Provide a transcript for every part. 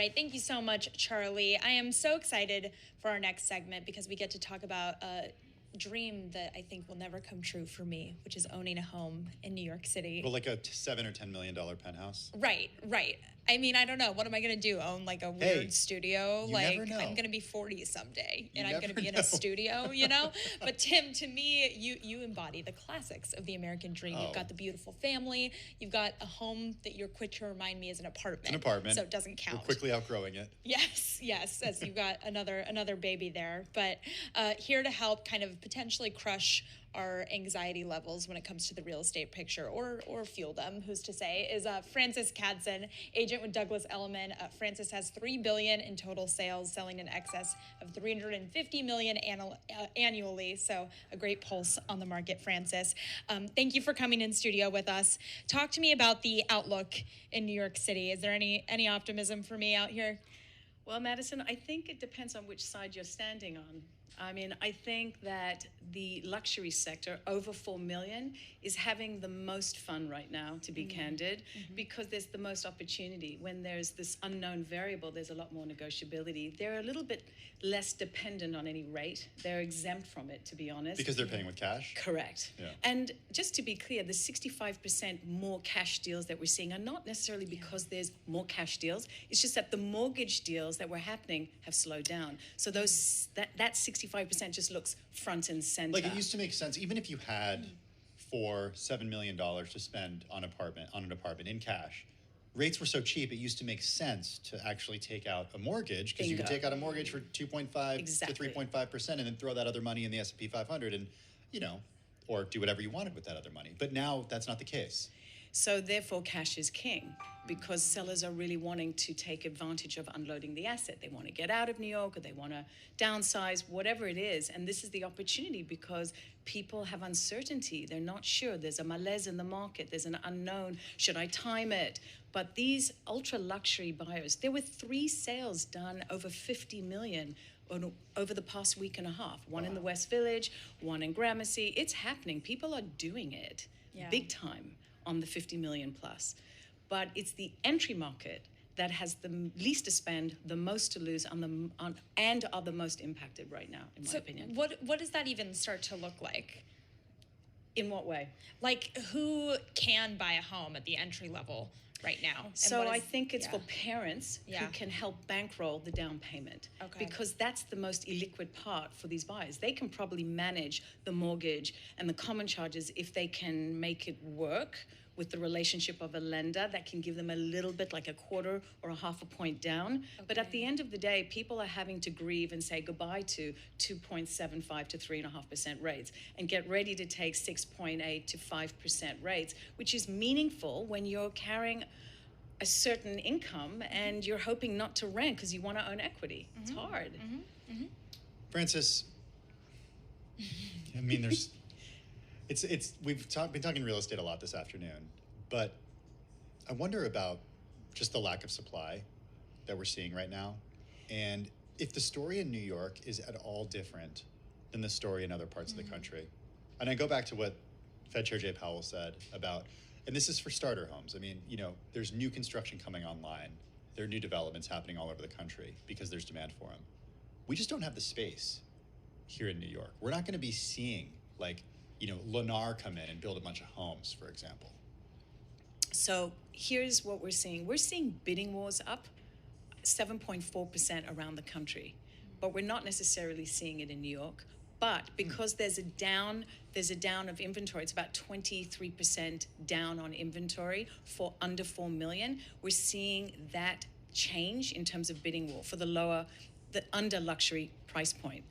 right. Thank you so much, Charlie. I am so excited for our next segment because we get to talk about a dream that I think will never come true for me, which is owning a home in New York City. Well, like a $7 or $10 million penthouse. Right. I mean, I don't know. What am I going to do? Own like a weird studio? You like never know. I'm going to be 40 someday and You I'm going to never be in know. a studio, you know? But Tim, to me, you embody the classics of the American dream. You've got the beautiful family. You've got a home that you're quick to remind me is an apartment. It's an apartment. So it doesn't count. We're quickly outgrowing it. Yes, as you've got another baby there. But here to help kind of potentially crush our anxiety levels when it comes to the real estate picture, or fuel them, who's to say, is Frances Katzen, agent with Douglas Elliman. Frances has $3 billion in total sales, selling in excess of $350 million annually. So a great pulse on the market, Frances. Thank you for coming in studio with us. Talk to me about the outlook in New York City. Is there any optimism for me out here? Well, Madison, I think it depends on which side you're standing on. I mean, I think that the luxury sector, over 4 million, is having the most fun right now, to be candid, because there's the most opportunity. When there's this unknown variable, there's a lot more negotiability. They're a little bit less dependent on any rate. They're exempt from it, to be honest. Because they're paying with cash? Correct. Yeah. And just to be clear, the 65% more cash deals that we're seeing are not necessarily because there's more cash deals. It's just that the mortgage deals that were happening have slowed down. So that 65% just looks front and center. Like, it used to make sense, even if you had $7 million to spend on an apartment in cash. Rates were so cheap, it used to make sense to actually take out a mortgage, because you could take out a mortgage for 2.5 to 3.5% and then throw that other money in the S&P 500 and, or do whatever you wanted with that other money. But now that's not the case. So therefore, cash is king, because sellers are really wanting to take advantage of unloading the asset. They want to get out of New York, or they want to downsize, whatever it is. And this is the opportunity, because people have uncertainty. They're not sure. There's a malaise in the market. There's an unknown. Should I time it? But these ultra luxury buyers, there were 3 sales done over 50 million over the past week and a half. One in the West Village, one in Gramercy. It's happening. People are doing it big time on the 50 million plus. But it's the entry market that has the least to spend, the most to lose, and are the most impacted right now, in my opinion. What does that even start to look like? In what way? Like, who can buy a home at the entry level right now? So I think it's for parents who can help bankroll the down payment, because that's the most illiquid part for these buyers. They can probably manage the mortgage and the common charges if they can make it work with the relationship of a lender that can give them a little bit, like a quarter or a half a point down. But at the end of the day, people are having to grieve and say goodbye to 2.75 to 3.5% rates and get ready to take 6.8 to 5% rates, which is meaningful when you're carrying a certain income and you're hoping not to rent because you want to own equity. It's hard. Frances, I mean, there's... We've been talking real estate a lot this afternoon, but I wonder about just the lack of supply that we're seeing right now, and if the story in New York is at all different than the story in other parts of the country. And I go back to what Fed Chair Jay Powell said about, and this is for starter homes. I mean, there's new construction coming online. There are new developments happening all over the country because there's demand for them. We just don't have the space here in New York. We're not going to be seeing Lennar come in and build a bunch of homes, for example. So here's what we're seeing. We're seeing bidding wars up 7.4% around the country, but we're not necessarily seeing it in New York. But because there's a down of inventory, it's about 23% down on inventory for under 4 million. We're seeing that change in terms of bidding war for the under luxury price point.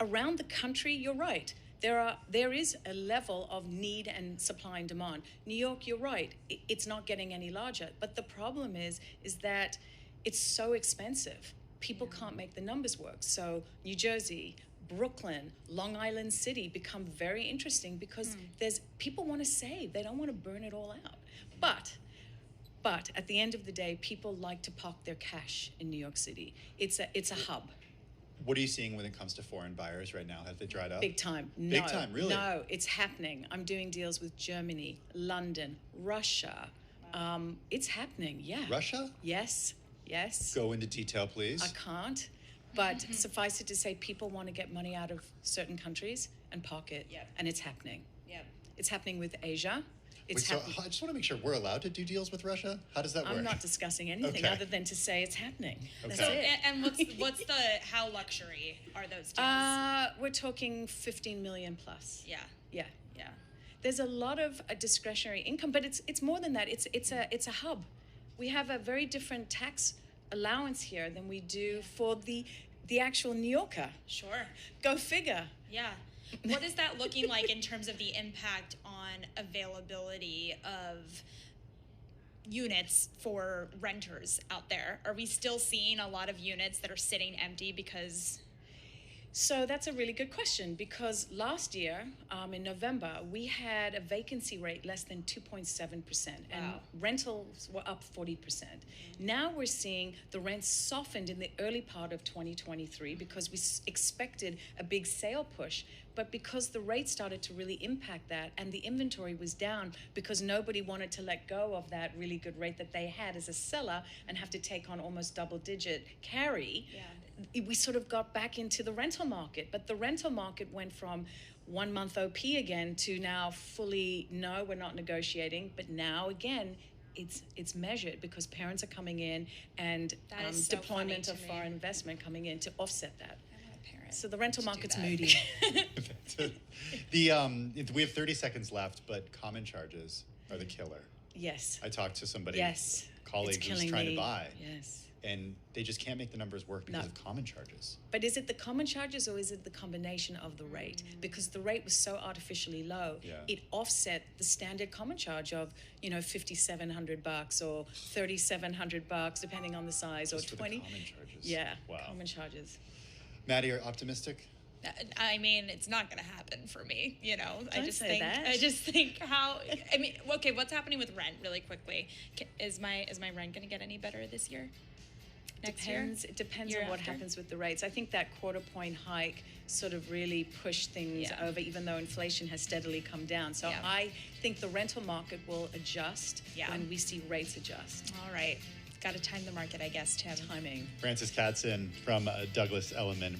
Around the country, you're right. There is a level of need and supply and demand. New York, you're right. It's not getting any larger. But the problem is that it's so expensive. People can't make the numbers work. So New Jersey, Brooklyn, Long Island City become very interesting because people want to save. They don't want to burn it all out. But at the end of the day, people like to park their cash in New York City. It's a hub. What are you seeing when it comes to foreign buyers right now? Have they dried up? Big time. Big time, really? No, it's happening. I'm doing deals with Germany, London, Russia. It's happening, yeah. Russia? Yes. Yes. Go into detail, please. I can't. But suffice it to say, people want to get money out of certain countries and park it. Yep. And it's happening. Yep. It's happening with Asia. Wait, It's so happening. I just want to make sure we're allowed to do deals with Russia. How does that work? I'm not discussing anything Okay. other than to say it's happening. That's Okay. So, it. and what's the how luxury are those deals? We're talking 15 million plus. Yeah. Yeah. Yeah. There's a lot of discretionary income, but it's more than that. It's a hub. We have a very different tax allowance here than we do for the actual New Yorker. Sure. Go figure. Yeah. What is that looking like in terms of the impact on availability of units for renters out there? Are we still seeing a lot of units that are sitting empty because... So that's a really good question, because last year, in November, we had a vacancy rate less than 2.7%, and Wow. rentals were up 40%. Now we're seeing the rents softened in the early part of 2023 because we expected a big sale push, but because the rate started to really impact that, and the inventory was down because nobody wanted to let go of that really good rate that they had as a seller and have to take on almost double-digit carry. Yeah. We sort of got back into the rental market, but the rental market went from 1 month OP again to now fully, no, we're not negotiating, but now again, it's measured because parents are coming in and That is so deployment funny of to foreign me. investment coming in to offset that. I want a parent So the rental to do market's that. moody. We have 30 seconds left, but common charges are the killer. Yes. I talked to somebody, Yes. colleague It's who's killing trying me. to buy, Yes. and they just can't make the numbers work because No. of common charges. But is it the common charges or is it the combination of the rate? Because the rate was so artificially low, Yeah. it offset the standard common charge of, $5,700 or $3,700, depending on the size, Just or for 20. the common charges. Yeah, Wow. common charges. Maddie, are you optimistic? I mean, it's not going to happen for me, I Don't just say think that. I just think okay, what's happening with rent really quickly? Is my rent going to get any better this year? Next year? It depends Year on what after? happens with the rates. I think that quarter point hike sort of really pushed things Yeah. over, even though inflation has steadily come down. So Yeah. I think the rental market will adjust Yeah. when we see rates adjust. All right. Got to time the market, I guess, Tim. Timing. Frances Katzen from Douglas Elliman